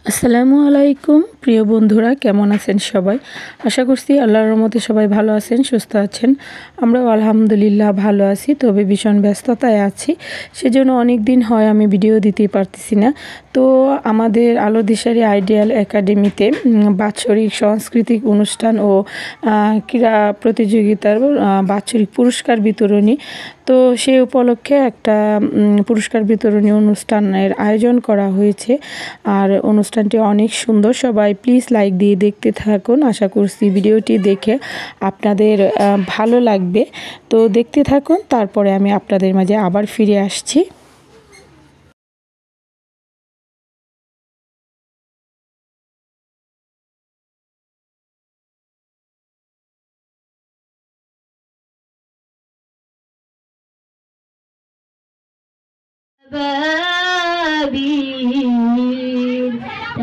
আসসালামু আলাইকুম প্রিয় বন্ধুরা, কেমন আছেন সবাই? আশা করছি আল্লাহর রহমতে সবাই ভালো আছেন, সুস্থ আছেন। আমরাও আলহামদুলিল্লাহ ভালো আছি, তবে ভীষণ ব্যস্ততায় আছি, সেজন্য অনেক দিন হয় আমি ভিডিও দিতে পারতেছি না। তো আমাদের আলো দিশারি আইডিয়াল একাডেমিতে বাৎসরিক সাংস্কৃতিক অনুষ্ঠান ও ক্রীড়া প্রতিযোগিতার বাৎসরিক পুরস্কার বিতরণী, তো সেই উপলক্ষে একটা পুরস্কার বিতরণী অনুষ্ঠানের আয়োজন করা হয়েছে। আর অনুষ্ঠানটি অনেক সুন্দর, সবাই প্লিজ লাইক দিয়ে দেখতে থাকুন। আশা করছি ভিডিওটি দেখে আপনাদের ভালো লাগবে। তো দেখতে থাকুন, তারপরে আমি আপনাদের মাঝে আবার ফিরে আসছি।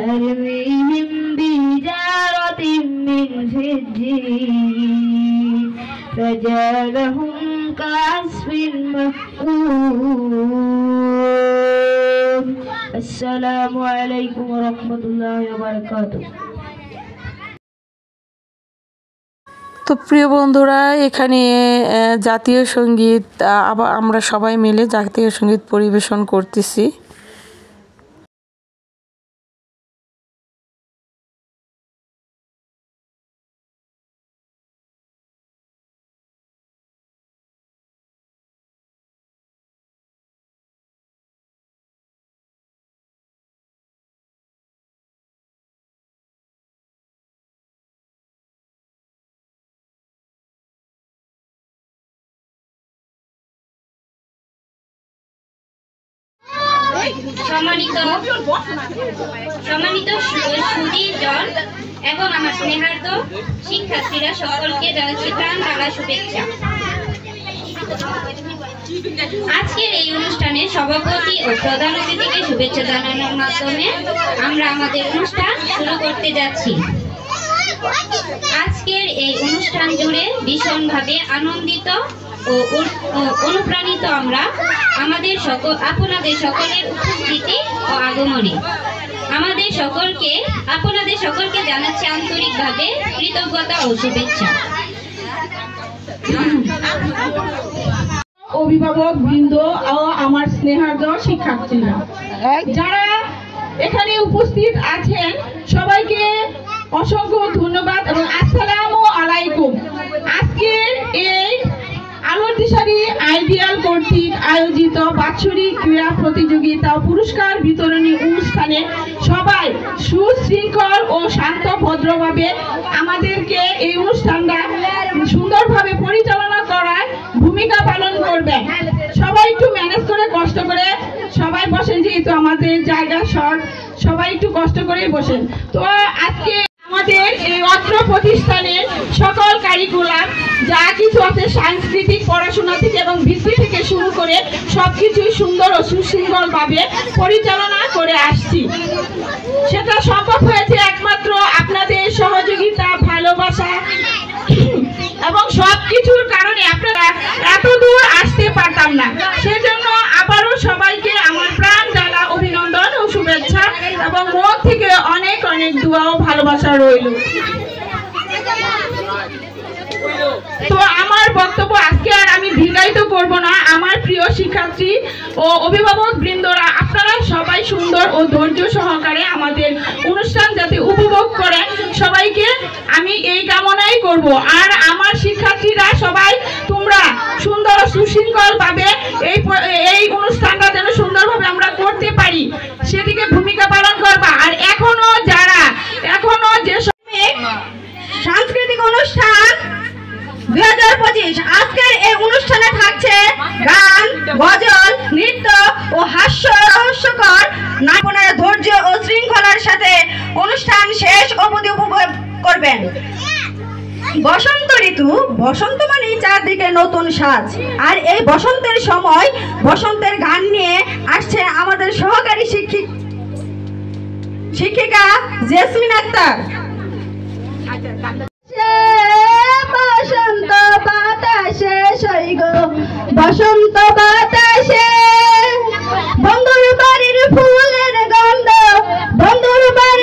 ترميهم بحجارة من سجيل فجعلهم كعصف مأكول السلام عليكم ورحمة الله وبركاته। তো প্রিয় বন্ধুরা, এখানে জাতীয় সঙ্গীত আবার আমরা সবাই মিলে জাতীয় সঙ্গীত পরিবেশন করতেছি। সম্মানিত সুধীজন এবং আমার স্নেহার্থ শিক্ষার্থীরা, সকলকে জানাচ্ছি প্রাণ ঢালা শুভেচ্ছা। আজকের এই অনুষ্ঠানে সভাপতি ও প্রধান অতিথিকে শুভেচ্ছা জানানোর মাধ্যমে আমরা আমাদের অনুষ্ঠান শুরু করতে যাচ্ছি। আজকের এই অনুষ্ঠান জুড়ে ভীষণভাবে আনন্দিত ও অনুপ্রাণিত আমরা আপনাদের সকলের উপস্থিতি ও আগমনে আপনাদের সকলকে জানাচ্ছি আন্তরিকভাবে কৃতজ্ঞতা ও শুভেচ্ছা। অভিভাবক বৃন্দ ও আমার স্নেহার্দ শিক্ষার্থীরা, যারা এখানে উপস্থিত আছেন, সবাইকে অসংখ্য ধন্যবাদ এবং আসসালামু আলাইকুম। আজকের এই আলো দিশারি আইডিয়াল কর্তৃক আয়োজিত বাৎসরিক ক্রীড়া প্রতিযোগিতা পুরস্কার বিতরণী অনুষ্ঠানে সবাই সুশৃঙ্খল ও শান্ত ভদ্রভাবে আমাদেরকে এই অনুষ্ঠানটা সুন্দরভাবে পরিচালনা করার ভূমিকা পালন করবেন। সবাই একটু ম্যানেজ করে কষ্ট করে সবাই বসেন, যেহেতু আমাদের জায়গা শর্ট, সবাই একটু কষ্ট করেই বসেন। তো আজকে আমাদের এই অত্র প্রতিষ্ঠানের সকল কারিকুলাম যা কিছু আছে, সাংস্কৃতিক পড়াশোনা থেকে এবং বৃত্তি থেকে শুরু করে সবকিছুই সুন্দর ও সুশৃঙ্খলভাবে পরিচালনা করে আসছি। সেটা সম্ভব হয়েছে একমাত্র আপনাদের সহযোগিতা, ভালোবাসা এবং সবকিছুর কারণে। আপনারা এত দূর আসতে পারতাম না, সেজন্য আবারও সবাইকে আমার প্রাণ ঢালা অভিনন্দন ও শুভেচ্ছা এবং মন থেকে অনেক অনেক দোয়া ও ভালোবাসা রইল। তো আমার বক্তব্য আজকে আর আমি দীর্ঘায়িত করব না। আমার প্রিয় শিক্ষার্থী ও অভিভাবক বৃন্দরা, আপনারা সবাই সুন্দর ও ধৈর্য সহকারে আমাদের অনুষ্ঠান যাতে উপভোগ করেন, সবাইকে আমি এই কামনাই করব। আর আমার শিক্ষার্থীরা সবাই তোমরা সুন্দর সুশৃঙ্খল ভাবে এই অনুষ্ঠানটা যেন সুন্দরভাবে আমরা করতে পারি, সেদিকে ভূমিকা পালন করবা। আর এখনো যে সাংস্কৃতিক অনুষ্ঠান 2025, আজকের এই অনুষ্ঠানে থাকছে গান, গজল, নৃত্য ও রহস্যকর নাটকের ধৈর্য ও শৃঙ্খলার সাথে অনুষ্ঠান শেষ অবধি উপভোগ করবেন। বসন্ত ঋতু, বসন্ত মানে চারদিকে নতুন সাজ। আর এই বসন্তের সময় বসন্তের গান নিয়ে আসছে আমাদের সহকারী শিক্ষিকা জেসমিন আক্তার। বসন্ত বাতাসে সৈগ, বসন্ত বাতাসে বন্ধুর বাড়ির ফুলের গন্ধ, বন্ধুর বাড়ি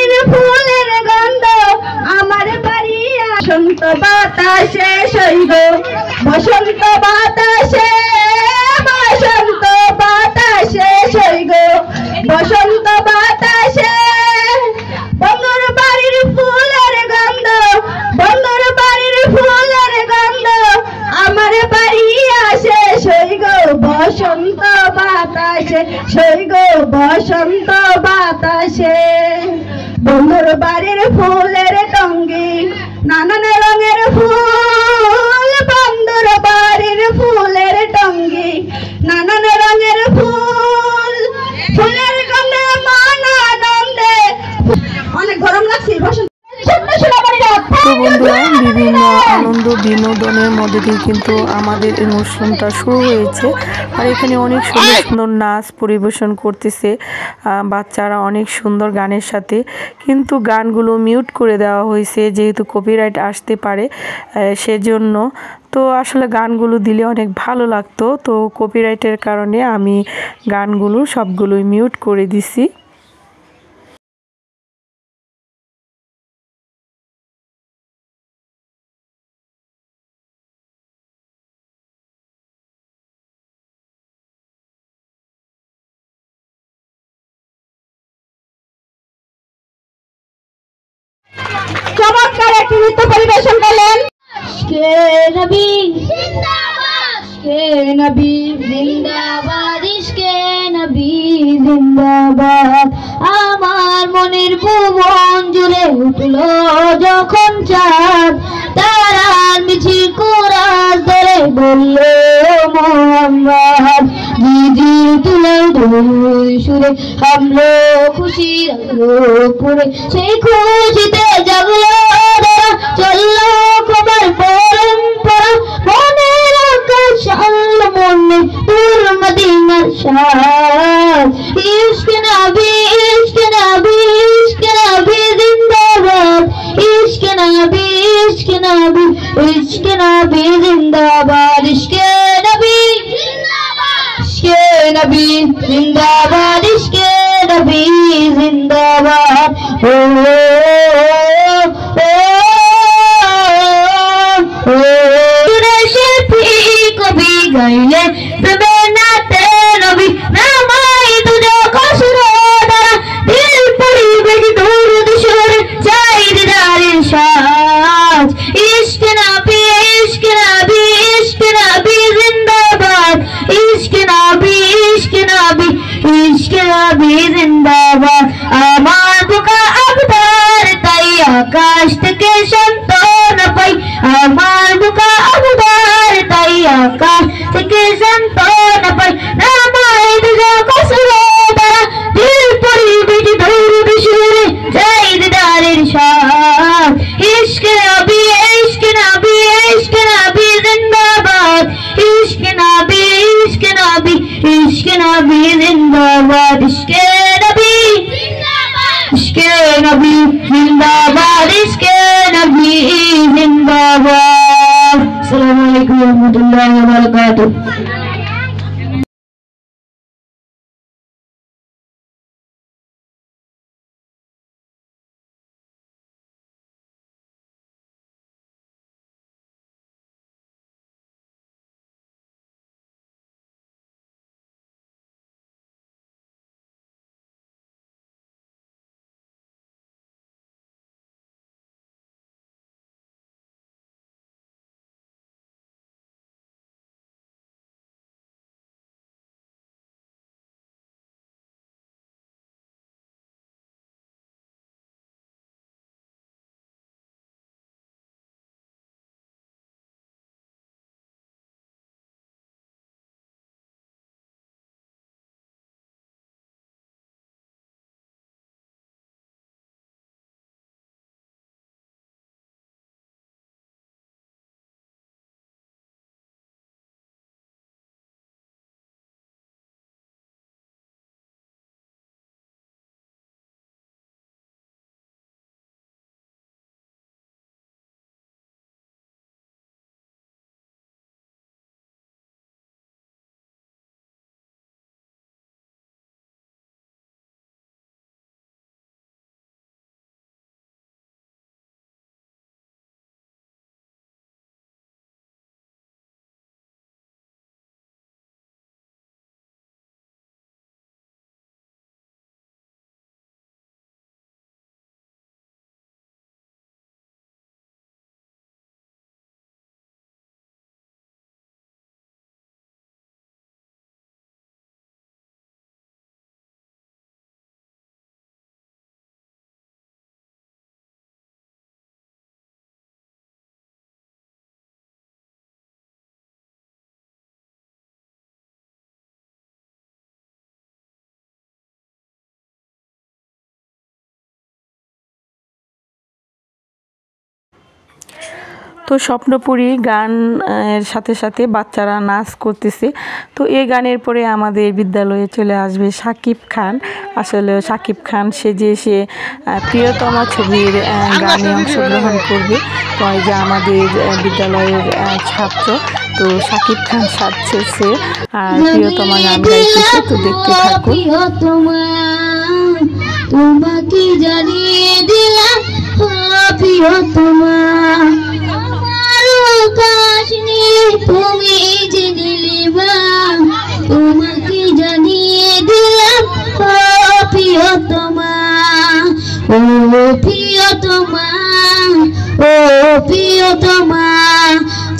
আসে, বন্ধুর বাড়ির ফুলের টঙ্গি নানান রঙের ফুল, বন্ধুর বাড়ির ফুলের টঙ্গি নানান রঙের ফুল, ফুলের গন্ধে মান আনন্দে। অনেক গরম লাগছে বসন্ত। তো বন্ধুরা, বিভিন্ন আনন্দ বিনোদনের মধ্যে দিয়ে কিন্তু আমাদের অনুষ্ঠানটা শুরু হয়েছে। আর এখানে অনেক সুন্দর সুন্দর নাচ পরিবেশন করতেছে বাচ্চারা, অনেক সুন্দর গানের সাথে। কিন্তু গানগুলো মিউট করে দেওয়া হয়েছে যেহেতু কপিরাইট আসতে পারে সেজন্য। তো আসলে গানগুলো দিলে অনেক ভালো লাগতো, তো কপিরাইটের কারণে আমি গানগুলো সবগুলোই মিউট করে দিছি। চমৎকার একটি নৃত্য পরিবেশন করলেন। কে নবী জিন্দাবাদ, কে নবী জিন্দাবাদ, ইশকে নবী জিন্দাবাদ। আমার মনের ভুবন জুড়ে উঠলো যখন চাঁদ, তারার মিছিল কুরাস ধরে বললো মোহাম্মদ। জি তুলে দুই সুরে হামলো খুশির আলো করে, সেই খুশিতে জাগলো তারা, চললো খবর পরম্পরা, মনের আকাশ আলো মনে দূর মদিনার সাজ। ইশকে নবী, ইশকে নবী, ইশকে নবী জিন্দাবাদ, ইশকে নবী, ইশকে নবী, ইশকে নবী জিন্দাবাদ, ইশকে নবী জিন্দাবাদ, ইশকে নবী জিন্দাবাদ, ইশকে নবী জিন্দাবাদ। ও কবি গাইলে প্রেমে নাতে নবী, নামাই তুজো খসরো দ্বারা, দিল পরিবে দূর সুরে চাই দিদারের সাজ। ইশকে নবী, ইশকে নবী, ইশকে নবী জিন্দাবাদ, ইশকে নবী, ইশকে নবী, ইশকে নবী জিন্দাবাদ। আমার বুকা আবদার তাই আকাশ থেকে সান্ত্বনা পাই, আমার বুকা আবদার তাই আকাশ থেকে সান্ত্বনা পাই, নামাই দুজো কসরো দ্বারা, দিল পরিবে দূর সুরে চাই দিদারের সাজ। ইশকে নবী, ইশকে নবী, ইশকে নবী জিন্দাবাদ, ইশকে নবী, ইশকে নবী, ইশকে নবী জিন্দাবাদ, ইশকে নবী জিন্দাবাদ, ইশকে নবী জিন্দাবাদ, ইশকে নবী জিন্দাবাদ। আসসালামু আলাইকুম ওয়া রাহমাতুল্লাহি ওয়া বারাকাতুহু। তো স্বপ্নপুরী গান এর সাথে সাথে বাচ্চারা নাচ করতেছে। তো এই গানের পরে আমাদের বিদ্যালয়ে চলে আসবে শাকিব খান। আসলে শাকিব খান সেজে সে প্রিয়তমা ছবির গানে অংশগ্রহণ করবে। তো এই যে আমাদের বিদ্যালয়ের ছাত্র, তো শাকিব খান সাজছে আর প্রিয়তমা গান গাইতেছে। তো দেখতে থাকুন। তোমাকে জানিয়ে দিলাম প্রিয়তমা, আকাশ নীল তুমি যে নীলিমা, তোমাকে জানিয়ে দিলাম প্রিয়তমা, ও প্রিয়তমা, ও প্রিয়তমা,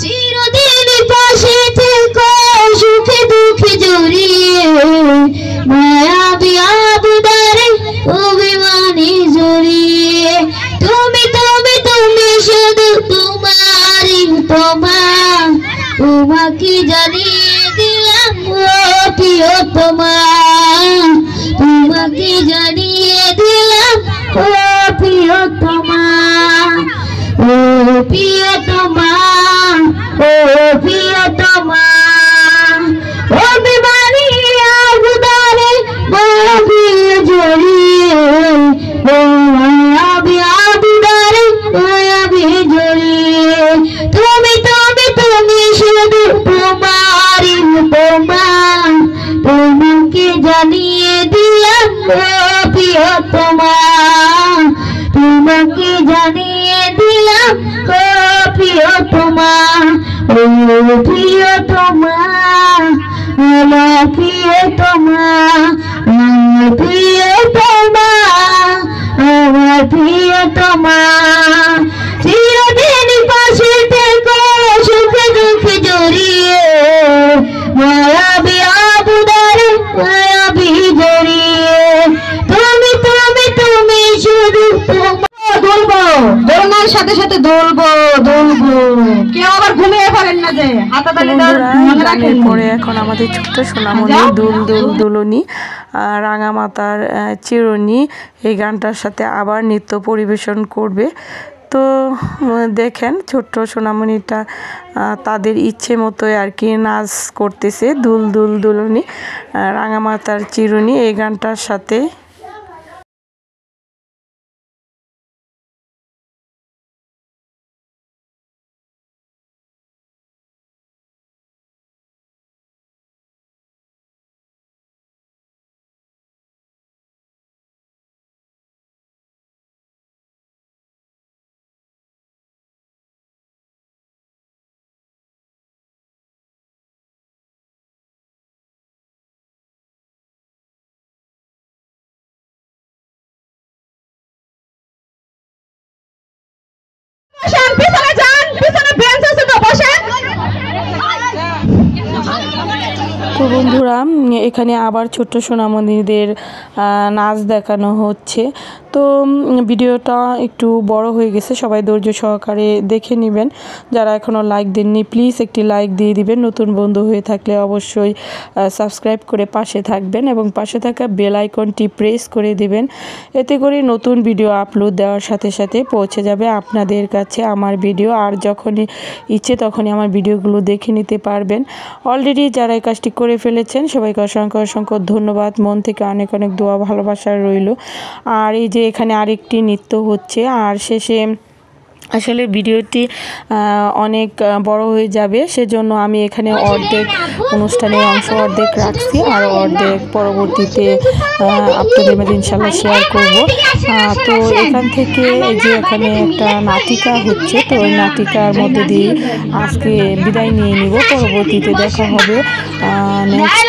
চিরদিন পাশে থেকো সুখে দুঃখে জড়িয়ে, মায়াবী আবদারে অভিমানী জড়িয়ে, তুমি তুমি তুমি শুধু তোমারই তোমা, তোমাকে জানিয়ে দিলাম প্রিয়তমা, তোমাকে জানিয়ে দিলাম প্রিয়তমা, ও প্রিয়তমা, ও প্রিয়তমা, অভিমানী আবদারে মায়াবী জড়িয়ে, মায়াবী আবদারে মায়াবী জড়িয়ে, তুমি তুমি তুমি শুধু তোমারই তোমা, তোমাকে জানিয়ে দিলাম প্রিয়তমা, তোমাকে জানিয়ে দিলাম প্রিয়তমা, ও প্রিয়তমা, আমার প্রিয়তমা, আমার প্রিয়তমা, আমার প্রিয়তমা, চিরদিন পাশে থেকো সুখে দুঃখে জড়িয়ে, মায়াবী আবদারে মায়াবী জড়িয়ে, তুমি তুমি তুমি শুধু দোলবো, দোলনার সাথে সাথে দোলবো দোলবো, কেউ আবার ঘুমিয়ে পড়েন না যে হাতাতালি মনে রাখেন। পরে এখন আমাদের ছোট্ট সোনামণি দুল দুল দুলনি রাঙামাতার চিরুনি এই গানটার সাথে আবার নৃত্য পরিবেশন করবে। তো দেখেন ছোট্ট সোনামণিটা তাদের ইচ্ছে মতোই আর কি নাচ করতেছে। দুল দুল দুলনি রাঙামাতার চিরুনি এই গানটার সাথে। পিছনে যান, পিছনে বেঞ্চ আছে তো বসেন। তো বন্ধুরা এখানে আবার ছোট্ট সোনামণিদের নাচ দেখানো হচ্ছে। তো ভিডিওটা একটু বড় হয়ে গেছে, সবাই ধৈর্য সহকারে দেখে নেবেন। যারা এখনও লাইক দেননি প্লিজ একটি লাইক দিয়ে দিবেন। নতুন বন্ধু হয়ে থাকলে অবশ্যই সাবস্ক্রাইব করে পাশে থাকবেন এবং পাশে থাকা বেল আইকনটি প্রেস করে দিবেন। এতে করে নতুন ভিডিও আপলোড দেওয়ার সাথে সাথে পৌঁছে যাবে আপনাদের কাছে আমার ভিডিও, আর যখনই ইচ্ছে তখনই আমার ভিডিওগুলো দেখে নিতে পারবেন। অলরেডি যারা এই কাজটি করে ফেলেছেন সবাইকে অসংখ্য অসংখ্য ধন্যবাদ, মন থেকে অনেক অনেক দোয়া ভালোবাসা রইল। আর এই যে এখানে আরেকটি নৃত্য হচ্ছে, আর শেষে আসলে ভিডিওটি অনেক বড় হয়ে যাবে, সেজন্য আমি এখানে অর্ধেক অনুষ্ঠানের অংশ অর্ধেক রাখছি, আর অর্ধেক পরবর্তীতে আপনাদের মাঝে ইনশাল্লাহ শেয়ার করব। তো এখান থেকে এই যে এখানে একটা নাটিকা হচ্ছে, তো ওই নাটিকার মধ্যে দিয়ে আজকে বিদায় নিয়ে নিব। পরবর্তীতে দেখা হবে নেক্সট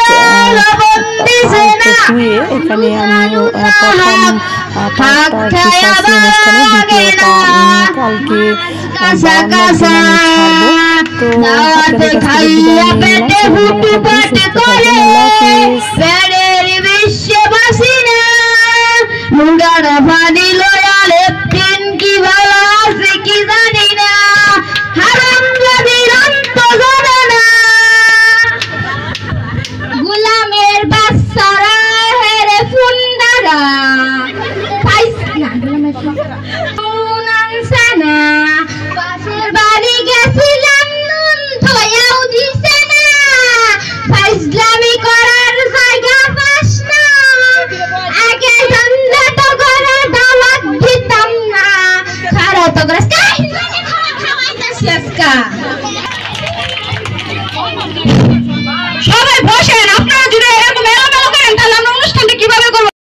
টুয়ে। এখানে আমি প্রথম পাঁচটা কৃষি অনুষ্ঠানে দ্বিতীয়টা কালকে ছাড়বো। তো আপনাদের কাছ থেকে বিদায় নিয়ে নিলাম। সবাই ভালো থাকবেন, সুস্থ থাকবেন। আল্লাহ হাফেজ। গুলামের বাচ্চারা হেরে ফুন্ডারা পাশের বাড়ি না